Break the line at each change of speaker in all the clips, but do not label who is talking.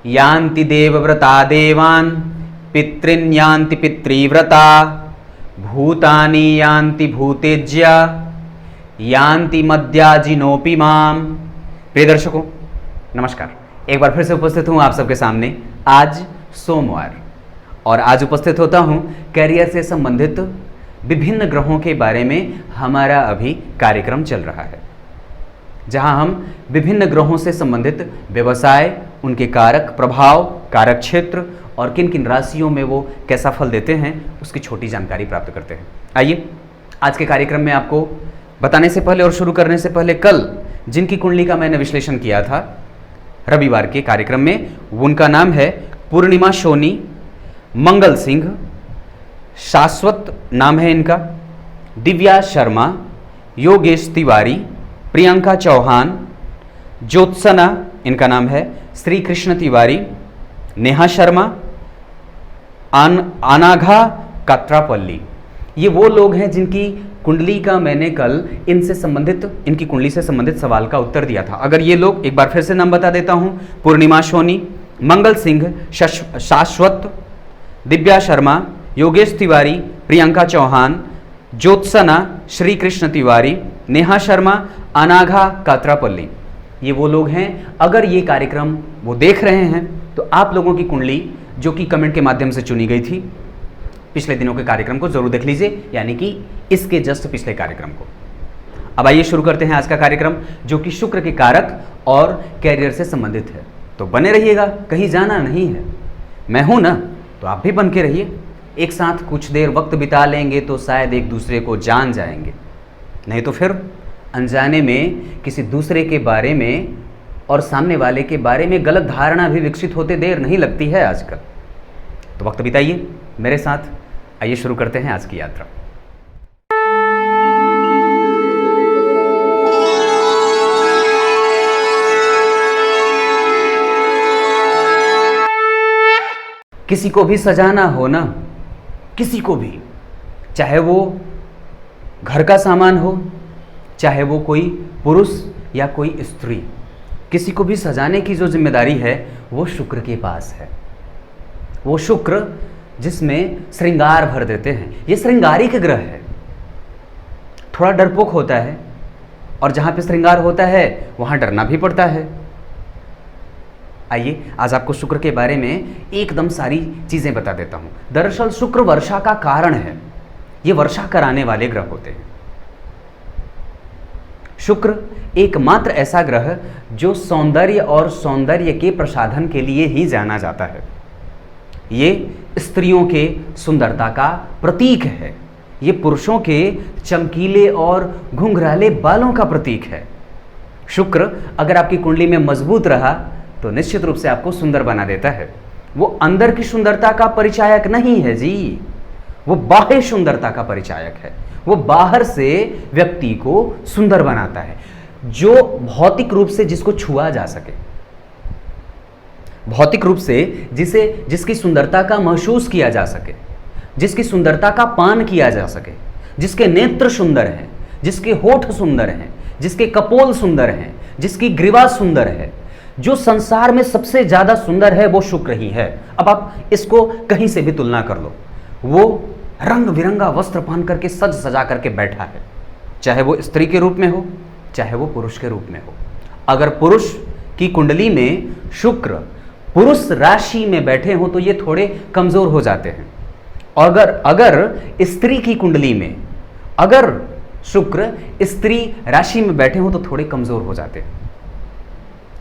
यान्ति देवव्रता देवान् पितॄन् यान्ति पितृव्रता भूतानि यान्ति भूतेज्या यान्ति मद्याजिनोऽपि माम। प्रिय दर्शकों नमस्कार, एक बार फिर से उपस्थित हूं आप सबके सामने आज सोमवार, और आज उपस्थित होता हूं कैरियर से संबंधित विभिन्न ग्रहों के बारे में हमारा अभी कार्यक्रम चल रहा है, जहां हम विभिन्न ग्रहों से संबंधित व्यवसाय, उनके कारक प्रभाव, कारक क्षेत्र और किन किन राशियों में वो कैसा फल देते हैं उसकी छोटी जानकारी प्राप्त करते हैं। आइए आज के कार्यक्रम में आपको बताने से पहले और शुरू करने से पहले, कल जिनकी कुंडली का मैंने विश्लेषण किया था रविवार के कार्यक्रम में, उनका नाम है पूर्णिमा सोनी, मंगल सिंह, शाश्वत नाम है इनका, दिव्या शर्मा, योगेश तिवारी, प्रियंका चौहान, ज्योत्सना इनका नाम है, श्री कृष्ण तिवारी, नेहा शर्मा, अनाघा कात्रापल्ली। ये वो लोग हैं जिनकी कुंडली का मैंने कल इनसे संबंधित, इनकी कुंडली से संबंधित सवाल का उत्तर दिया था। अगर ये लोग, एक बार फिर से नाम बता देता हूं, पूर्णिमा सोनी, मंगल सिंह, शाश्वत, दिव्या शर्मा, योगेश तिवारी, प्रियंका चौहान, ज्योत्सना, श्री कृष्ण तिवारी, नेहा शर्मा, अनाघा कात्रापल्ली, ये वो लोग हैं। अगर ये कार्यक्रम वो देख रहे हैं तो आप लोगों की कुंडली जो कि कमेंट के माध्यम से चुनी गई थी, पिछले दिनों के कार्यक्रम को जरूर देख लीजिए, यानी कि इसके जस्ट पिछले कार्यक्रम को। अब आइए शुरू करते हैं आज का कार्यक्रम, जो कि शुक्र के कारक और कैरियर से संबंधित है। तो बने रहिएगा, कहीं जाना नहीं है। मैं हूं ना, तो आप भी बन के रहिए। एक साथ कुछ देर वक्त बिता लेंगे तो शायद एक दूसरे को जान जाएंगे, नहीं तो फिर अनजाने में किसी दूसरे के बारे में और सामने वाले के बारे में गलत धारणा भी विकसित होते देर नहीं लगती है आजकल। तो वक्त बिताइए मेरे साथ। आइए शुरू करते हैं आज की यात्रा। किसी को भी सजाना हो ना, किसी को भी, चाहे वो घर का सामान हो, चाहे वो कोई पुरुष या कोई स्त्री, किसी को भी सजाने की जो जिम्मेदारी है वो शुक्र के पास है। वो शुक्र जिसमें श्रृंगार भर देते हैं। ये श्रृंगारिक ग्रह है, थोड़ा डरपोक होता है, और जहां पे श्रृंगार होता है वहां डरना भी पड़ता है। आइए आज आपको शुक्र के बारे में एकदम सारी चीजें बता देता हूं। दरअसल शुक्र वर्षा का कारण है, ये वर्षा कराने वाले ग्रह होते हैं। शुक्र एकमात्र ऐसा ग्रह जो सौंदर्य और सौंदर्य के प्रसाधन के लिए ही जाना जाता है। ये स्त्रियों के सुंदरता का प्रतीक है, ये पुरुषों के चमकीले और घुंघराले बालों का प्रतीक है। शुक्र अगर आपकी कुंडली में मजबूत रहा तो निश्चित रूप से आपको सुंदर बना देता है। वो अंदर की सुंदरता का परिचायक नहीं है जी, वो बाह्य सुंदरता का परिचायक है। वो बाहर से व्यक्ति को सुंदर बनाता है, जो भौतिक रूप से जिसको छुआ जा सके, भौतिक रूप से जिसकी सुंदरता का महसूस किया जा सके, जिसकी सुंदरता का पान किया जा सके, जिसके नेत्र सुंदर हैं, जिसके होठ सुंदर हैं, जिसके कपोल सुंदर हैं, जिसकी ग्रीवा सुंदर है। जो संसार में सबसे ज्यादा सुंदर है वो शुक्र ही है। अब आप इसको कहीं से भी तुलना कर लो, वो रंग बिरंगा वस्त्र पहन करके सज सजा करके बैठा है, चाहे वो स्त्री के रूप में हो, चाहे वो पुरुष के रूप में हो। अगर पुरुष की कुंडली में शुक्र पुरुष राशि में बैठे हो तो ये थोड़े कमजोर हो जाते हैं। और अगर स्त्री की कुंडली में अगर शुक्र स्त्री राशि में बैठे हो तो थोड़े कमजोर हो जाते हैं,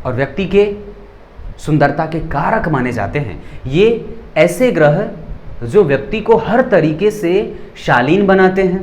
और व्यक्ति के सुंदरता के कारक माने जाते हैं। ये ऐसे ग्रह जो व्यक्ति को हर तरीके से शालीन बनाते हैं,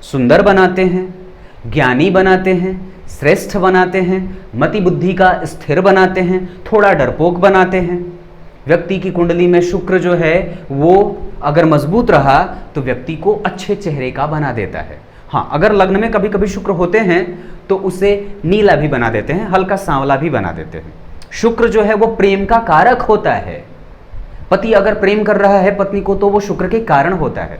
सुंदर बनाते हैं, ज्ञानी बनाते हैं, श्रेष्ठ बनाते हैं, मति बुद्धि का स्थिर बनाते हैं, थोड़ा डरपोक बनाते हैं। व्यक्ति की कुंडली में शुक्र जो है वो अगर मजबूत रहा तो व्यक्ति को अच्छे चेहरे का बना देता है। हाँ, अगर लग्न में कभी कभी शुक्र होते हैं तो उसे नीला भी बना देते हैं, हल्का सांवला भी बना देते हैं। शुक्र जो है वो प्रेम का कारक होता है। पति अगर प्रेम कर रहा है पत्नी को तो वो शुक्र के कारण होता है।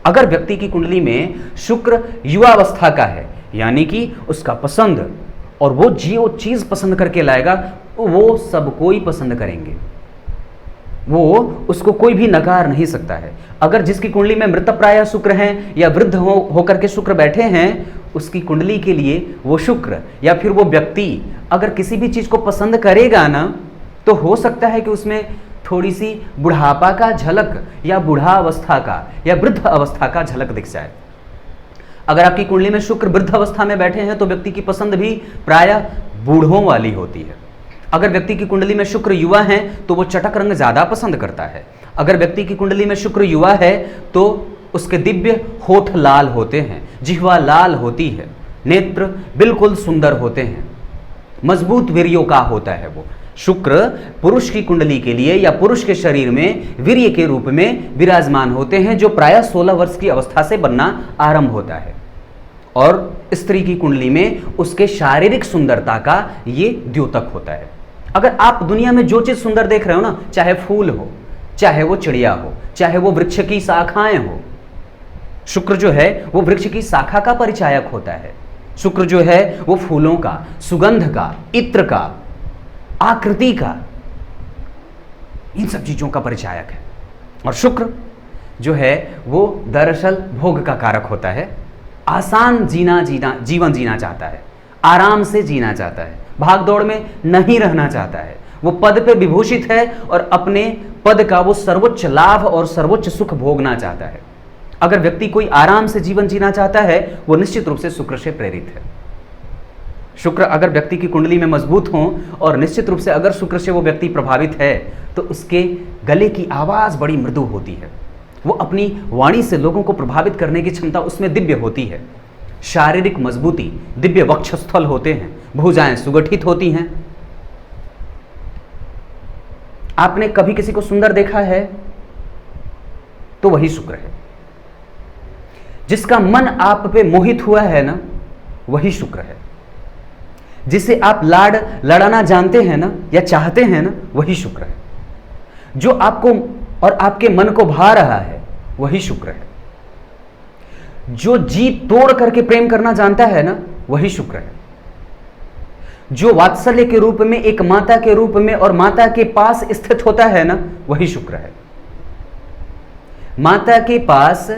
अगर व्यक्ति की कुंडली में शुक्र युवावस्था का है, यानी कि उसका पसंद और वो जो चीज पसंद करके लाएगा वो सब कोई पसंद करेंगे। वो उसको कोई भी नकार नहीं सकता है। अगर जिसकी कुंडली में मृतप्राय शुक्र हैं या वृद्ध होकर के शुक्र बैठे हैं, उसकी कुंडली के लिए वो शुक्र या फिर वो व्यक्ति अगर किसी भी चीज को पसंद करेगा ना, तो हो सकता है कि उसमें थोड़ी सी बुढ़ापा का झलक या बुढ़ावस्था का या वृद्ध अवस्था का झलक दिख जाए। अगर आपकी कुंडली में शुक्र वृद्ध अवस्था में बैठे हैं तो व्यक्ति की पसंद भी प्रायः बूढ़ों वाली होती है। अगर व्यक्ति की कुंडली में शुक्र युवा है तो वो चटक रंग ज्यादा पसंद करता है। अगर व्यक्ति की कुंडली में शुक्र युवा है तो उसके दिव्य होठ लाल होते हैं, जिह्वा लाल होती है, नेत्र बिल्कुल सुंदर होते हैं, मजबूत वीर्यों का होता है। वो शुक्र पुरुष की कुंडली के लिए या पुरुष के शरीर में वीर्य के रूप में विराजमान होते हैं, जो प्रायः 16 वर्ष की अवस्था से बनना आरंभ होता है। और स्त्री की कुंडली में उसके शारीरिक सुंदरता का ये द्योतक होता है। अगर आप दुनिया में जो चीज सुंदर देख रहे हो ना, चाहे फूल हो, चाहे वो चिड़िया हो, चाहे वो वृक्ष की शाखाएं हो, शुक्र जो है वो वृक्ष की शाखा का परिचायक होता है। शुक्र जो है वो फूलों का, सुगंध का, इत्र का, आकृति का, इन सब चीजों का परिचायक है। और शुक्र जो है वो दरअसल भोग का कारक होता है। आसान जीवन जीना चाहता है, आराम से जीना चाहता है, भागदौड़ में नहीं रहना चाहता है। वो पद पे विभूषित है और अपने पद का वो सर्वोच्च लाभ और सर्वोच्च सुख भोगना चाहता है। अगर व्यक्ति कोई आराम से जीवन जीना चाहता है, वो निश्चित रूप से शुक्र से प्रेरित है। शुक्र अगर व्यक्ति की कुंडली में मजबूत हो और निश्चित रूप से अगर शुक्र से वो व्यक्ति प्रभावित है तो उसके गले की आवाज बड़ी मृदु होती है। वो अपनी वाणी से लोगों को प्रभावित करने की क्षमता उसमें दिव्य होती है। शारीरिक मजबूती, दिव्य वक्षस्थल होते हैं, भुजाएं सुगठित होती हैं। आपने कभी किसी को सुंदर देखा है तो वही शुक्र है। जिसका मन आप पे मोहित हुआ है ना, वही शुक्र है। जिसे आप लड़ाना जानते हैं ना या चाहते हैं ना, वही शुक्र है। जो आपको और आपके मन को भा रहा है, वही शुक्र है। जो जी तोड़ करके प्रेम करना जानता है ना, वही शुक्र है। जो वात्सल्य के रूप में एक माता के रूप में और माता के पास स्थित होता है ना, वही शुक्र है। माता के पास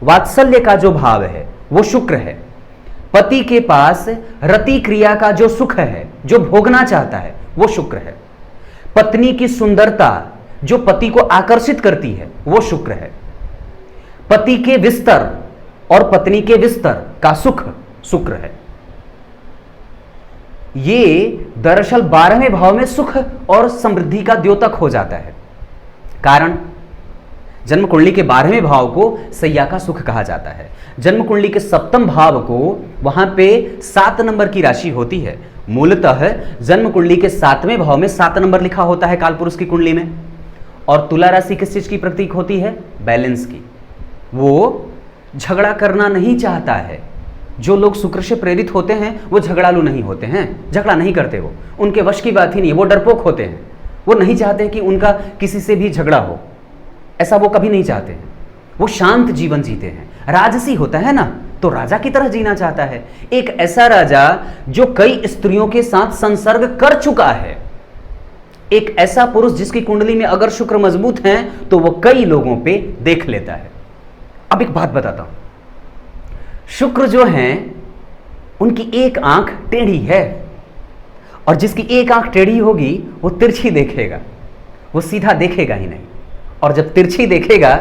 वात्सल्य का जो भाव है वो शुक्र है। पति के पास रति क्रिया का जो सुख है, जो भोगना चाहता है, वो शुक्र है। पत्नी की सुंदरता जो पति को आकर्षित करती है, वो शुक्र है। पति के विस्तर और पत्नी के विस्तर का सुख शुक्र है। ये दरअसल 12वें भाव में सुख और समृद्धि का द्योतक हो जाता है। कारण जन्म कुंडली के 12वें भाव को सैया का सुख कहा जाता है। जन्म कुंडली के 7वें भाव को वहां पे 7 नंबर की राशि होती है। मूलतः जन्म कुंडली के 7वें भाव में 7 नंबर लिखा होता है कालपुरुष की कुंडली में। और तुला राशि किस चीज की प्रतीक होती है? बैलेंस की। वो झगड़ा करना नहीं चाहता है। जो लोग शुक्र से प्रेरित होते हैं वो झगड़ालू नहीं होते हैं, झगड़ा नहीं करते, वो उनके वश की बात ही नहीं है। वो डरपोक होते हैं, वो नहीं चाहते कि उनका किसी से भी झगड़ा हो, ऐसा वो कभी नहीं चाहते हैं। वो शांत जीवन जीते हैं। राजसी होता है ना, तो राजा की तरह जीना चाहता है। एक ऐसा राजा जो कई स्त्रियों के साथ संसर्ग कर चुका है, एक ऐसा पुरुष जिसकी कुंडली में अगर शुक्र मजबूत है तो वो कई लोगों पे देख लेता है। अब एक बात बताता हूं, शुक्र जो है उनकी एक आंख टेढ़ी है, और जिसकी एक आंख टेढ़ी होगी वो तिरछी देखेगा, वो सीधा देखेगा ही नहीं। और जब तिरछी देखेगा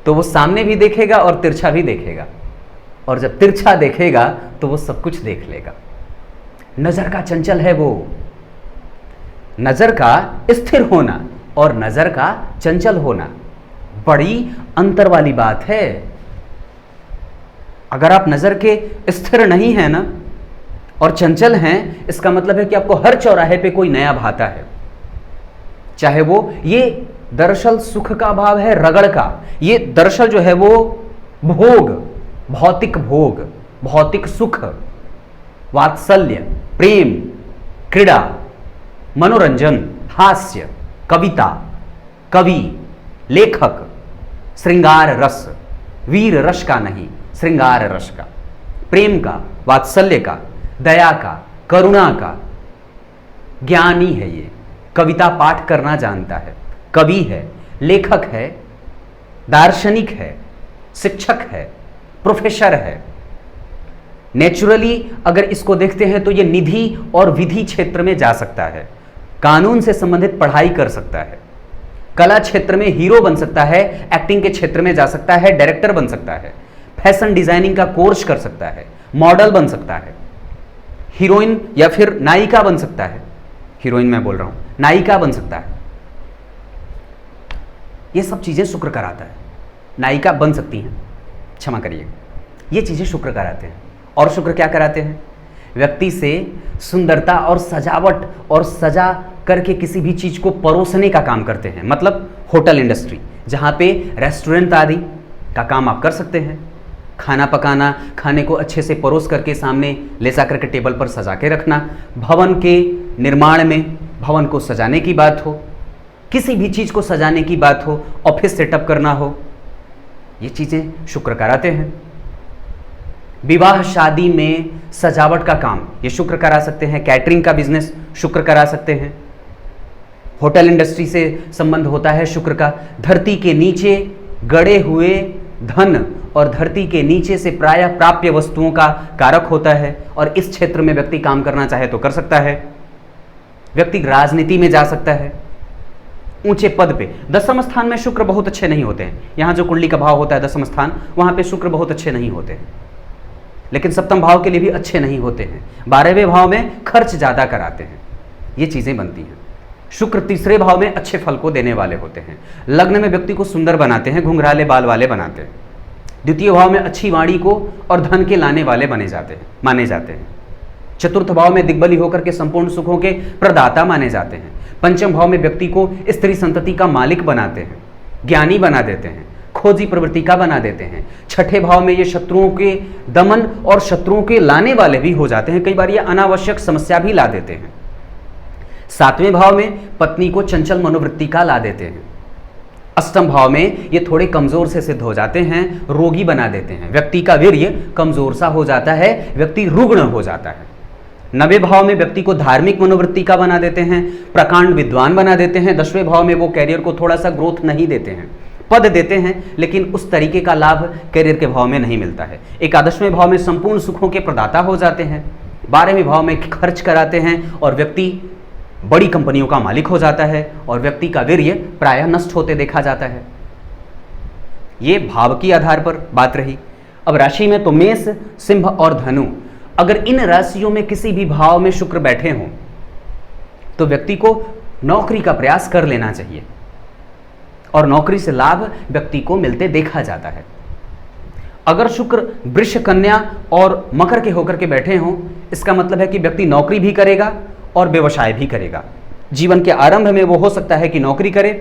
तो वो सामने भी देखेगा और तिरछा भी देखेगा, और जब तिरछा देखेगा तो वो सब कुछ देख लेगा। नजर का चंचल है वो। नजर का स्थिर होना और नजर का चंचल होना बड़ी अंतर वाली बात है। अगर आप नजर के स्थिर नहीं हैं ना और चंचल हैं, इसका मतलब है कि आपको हर चौराहे पे कोई नया भाता है। चाहे वो, ये दरअसल सुख का भाव है रगड़ का। ये दरअसल जो है वो भोग, भौतिक भोग, भौतिक सुख, वात्सल्य, प्रेम, क्रीड़ा, मनोरंजन, हास्य, कविता, कवि, लेखक, श्रृंगार रस, वीर रस का नहीं, श्रृंगार रस का, प्रेम का, वात्सल्य का, दया का, करुणा का ज्ञानी है। ये कविता पाठ करना जानता है, कवि है, लेखक है, दार्शनिक है, शिक्षक है, प्रोफेसर है। नेचुरली अगर इसको देखते हैं तो ये निधि और विधि क्षेत्र में जा सकता है, कानून से संबंधित पढ़ाई कर सकता है, कला क्षेत्र में हीरो बन सकता है, एक्टिंग के क्षेत्र में जा सकता है, डायरेक्टर बन सकता है, फैशन डिजाइनिंग का कोर्स कर सकता है, मॉडल बन सकता है, हीरोइन या फिर नायिका बन सकता है, हीरोइन मैं बोल रहा हूं, नायिका बन सकता है। ये सब चीजें शुक्र कराता है। नायिका बन सकती हैं, क्षमा करिए, ये चीजें शुक्र कराते हैं। और शुक्र क्या कराते हैं? व्यक्ति से सुंदरता और सजावट और सजा करके किसी भी चीज को परोसने का काम करते हैं। मतलब होटल इंडस्ट्री, जहां पे रेस्टोरेंट आदि का काम आप कर सकते हैं, खाना पकाना, खाने को अच्छे से परोस करके सामने ले जा करके टेबल पर सजा के रखना, भवन के निर्माण में भवन को सजाने की बात हो, किसी भी चीज को सजाने की बात हो, ऑफिस सेटअप करना हो, ये चीजें शुक्र कराते हैं। विवाह शादी में सजावट का काम ये शुक्र करा सकते हैं। कैटरिंग का बिजनेस शुक्र करा सकते हैं। होटल इंडस्ट्री से संबंध होता है शुक्र का। धरती के नीचे गड़े हुए धन और धरती के नीचे से प्रायः प्राप्य वस्तुओं का कारक होता है, और इस क्षेत्र में व्यक्ति काम करना चाहे तो कर सकता है। व्यक्ति राजनीति में जा सकता है, ऊंचे पद पे। दसम स्थान में शुक्र बहुत अच्छे नहीं होते हैं। यहां जो कुंडली का भाव होता है दसम स्थान, वहां पे शुक्र बहुत अच्छे नहीं होते हैं, लेकिन सप्तम भाव के लिए भी अच्छे नहीं होते हैं। 12वें भाव में खर्च ज्यादा कराते हैं, ये चीजें बनती हैं। शुक्र तीसरे भाव में अच्छे फल को देने वाले होते हैं। लग्न में व्यक्ति को सुंदर बनाते हैं, घुंघराले बाल वाले बनाते हैं। द्वितीय भाव में अच्छी वाणी को और धन के लाने वाले माने जाते हैं। चतुर्थ भाव में दिग्बली होकर के संपूर्ण सुखों के प्रदाता माने जाते हैं। पंचम भाव में व्यक्ति को स्त्री संतति का मालिक बनाते हैं, ज्ञानी बना देते हैं, खोजी प्रवृत्ति का बना देते हैं। छठे भाव में ये शत्रुओं के दमन और शत्रुओं के लाने वाले भी हो जाते हैं। कई बार ये अनावश्यक समस्या भी ला देते हैं। सातवें भाव में पत्नी को चंचल मनोवृत्ति का ला देते हैं। अष्टम भाव में ये थोड़े कमजोर से सिद्ध हो जाते हैं, रोगी बना देते हैं। व्यक्ति का वीर्य कमजोर सा हो जाता है, व्यक्ति रुग्ण हो जाता है। नवें भाव में व्यक्ति को धार्मिक मनोवृत्ति का बना देते हैं, प्रकांड विद्वान बना देते हैं। 10वें भाव में वो कैरियर को थोड़ा सा ग्रोथ नहीं देते हैं, पद देते हैं, लेकिन उस तरीके का लाभ कैरियर के भाव में नहीं मिलता है। 11वें भाव में संपूर्ण सुखों के प्रदाता हो जाते हैं। 12वें भाव में खर्च कराते हैं और व्यक्ति बड़ी कंपनियों का मालिक हो जाता है, और व्यक्ति का वीर्य प्रायः नष्ट होते देखा जाता है। ये भाव की आधार पर बात रही। अब राशि में तो मेष, सिंह और धनु, अगर इन राशियों में किसी भी भाव में शुक्र बैठे हों तो व्यक्ति को नौकरी का प्रयास कर लेना चाहिए, और नौकरी से लाभ व्यक्ति को मिलते देखा जाता है। अगर शुक्र वृष, कन्या और मकर के होकर के बैठे हों, इसका मतलब है कि व्यक्ति नौकरी भी करेगा और व्यवसाय भी करेगा। जीवन के आरंभ में वो हो सकता है कि नौकरी करे,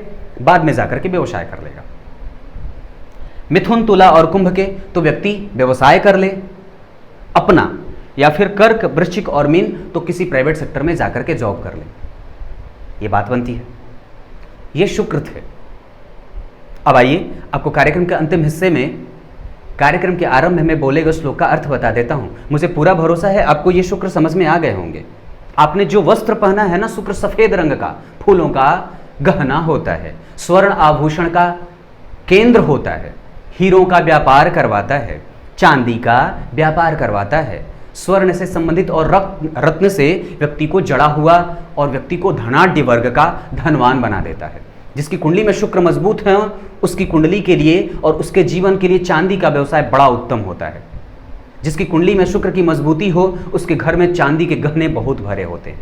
बाद में जाकर के व्यवसाय कर लेगा। मिथुन, तुला और कुंभ के तो व्यक्ति व्यवसाय कर ले अपना, या फिर कर्क, वृश्चिक और मीन तो किसी प्राइवेट सेक्टर में जाकर के जॉब कर ले। ये बात बनती है। ये शुक्र थे। अब आइए आपको कार्यक्रम के अंतिम हिस्से में, कार्यक्रम के आरंभ में बोले गए श्लोक का अर्थ बता देता हूं। मुझे पूरा भरोसा है आपको ये शुक्र समझ में आ गए होंगे। आपने जो वस्त्र पहना है ना, शुक्र सफेद रंग का, फूलों का गहना होता है, स्वर्ण आभूषण का केंद्र होता है, हीरों का व्यापार करवाता है, चांदी का व्यापार करवाता है, स्वर्ण से संबंधित और रत्न से व्यक्ति को जड़ा हुआ और व्यक्ति को धनाढ्य वर्ग का धनवान बना देता है। जिसकी कुंडली में शुक्र मजबूत है, उसकी कुंडली के लिए और उसके जीवन के लिए चांदी का व्यवसाय बड़ा उत्तम होता है। जिसकी कुंडली में शुक्र की मजबूती हो, उसके घर में चांदी के गहने बहुत भरे होते हैं,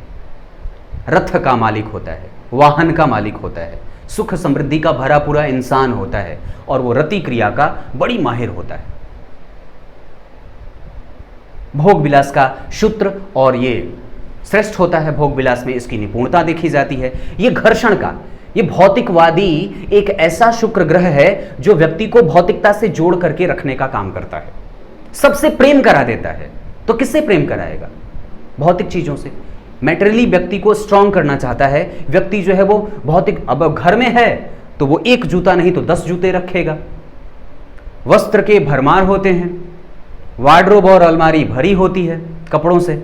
रथ का मालिक होता है, वाहन का मालिक होता है, सुख समृद्धि का भरा पूरा इंसान होता है, और वो रति क्रिया का बड़ी माहिर होता है। भोग विलास का सूत्र और ये श्रेष्ठ होता है। भोग विलास में इसकी निपुणता देखी जाती है। ये घर्षण का, ये भौतिकवादी एक ऐसा शुक्र ग्रह है जो व्यक्ति को भौतिकता से जोड़ करके रखने का काम करता है। सबसे प्रेम करा देता है। तो किससे प्रेम कराएगा? भौतिक चीजों से। मैटेरियली व्यक्ति को स्ट्रांग करना चाहता है। व्यक्ति जो है वो भौतिक, अब घर में है तो वो एक जूता नहीं तो 10 जूते रखेगा। वस्त्र के भरमार होते हैं, वार्डरोब और अलमारी भरी होती है कपड़ों से।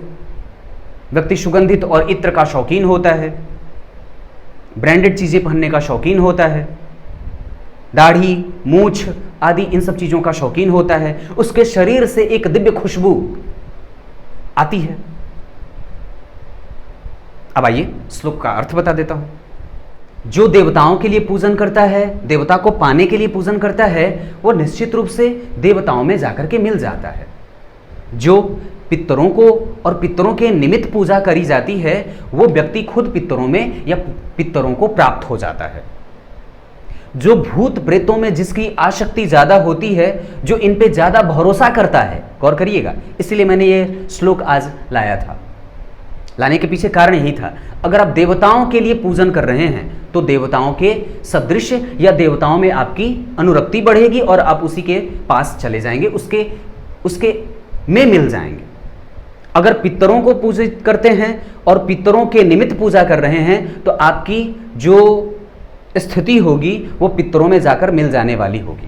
व्यक्ति सुगंधित और इत्र का शौकीन होता है। ब्रांडेड चीज़ें पहनने का शौकीन होता है, दाढ़ी, मूछ आदि इन सब चीज़ों का शौकीन होता है, उसके शरीर से एक दिव्य खुशबू आती है। अब आइए श्लोक का अर्थ बता देता हूं। जो देवताओं के लिए पूजन करता है, देवता को पाने के लिए पूजन करता है, वो निश्चित रूप से देवताओं में जाकर के मिल जाता है। जो पितरों को और पितरों के निमित्त पूजा करी जाती है, वो व्यक्ति खुद पितरों में या पितरों को प्राप्त हो जाता है। जो भूत प्रेतों में जिसकी आसक्ति ज्यादा होती है, जो इन पे ज्यादा भरोसा करता है, गौर करिएगा, इसलिए मैंने ये श्लोक आज लाया था। लाने के पीछे कारण यही था, अगर आप देवताओं के लिए पूजन कर रहे हैं तो देवताओं के सदृश या देवताओं में आपकी अनुरक्ति बढ़ेगी और आप उसी के पास चले जाएंगे, उसके में मिल जाएंगे। अगर पितरों को पूजित करते हैं और पितरों के निमित्त पूजा कर रहे हैं तो आपकी जो स्थिति होगी वो पितरों में जाकर मिल जाने वाली होगी।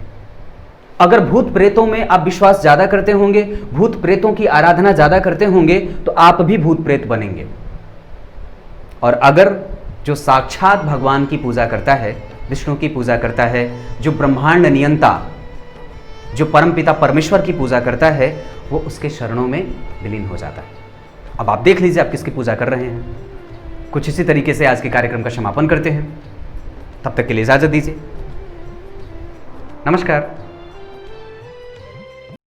अगर भूत प्रेतों में आप विश्वास ज्यादा करते होंगे, भूत प्रेतों की आराधना ज्यादा करते होंगे, तो आप भी भूत प्रेत बनेंगे। और अगर जो साक्षात भगवान की पूजा करता है, विष्णु की पूजा करता है, जो ब्रह्मांड नियंता, जो परमपिता परमेश्वर की पूजा करता है, वो उसके शरणों में विलीन हो जाता है। अब आप देख लीजिए आप किसकी पूजा कर रहे हैं। कुछ इसी तरीके से आज के कार्यक्रम का समापन करते हैं। तब तक के लिए इजाजत दीजिए। नमस्कार।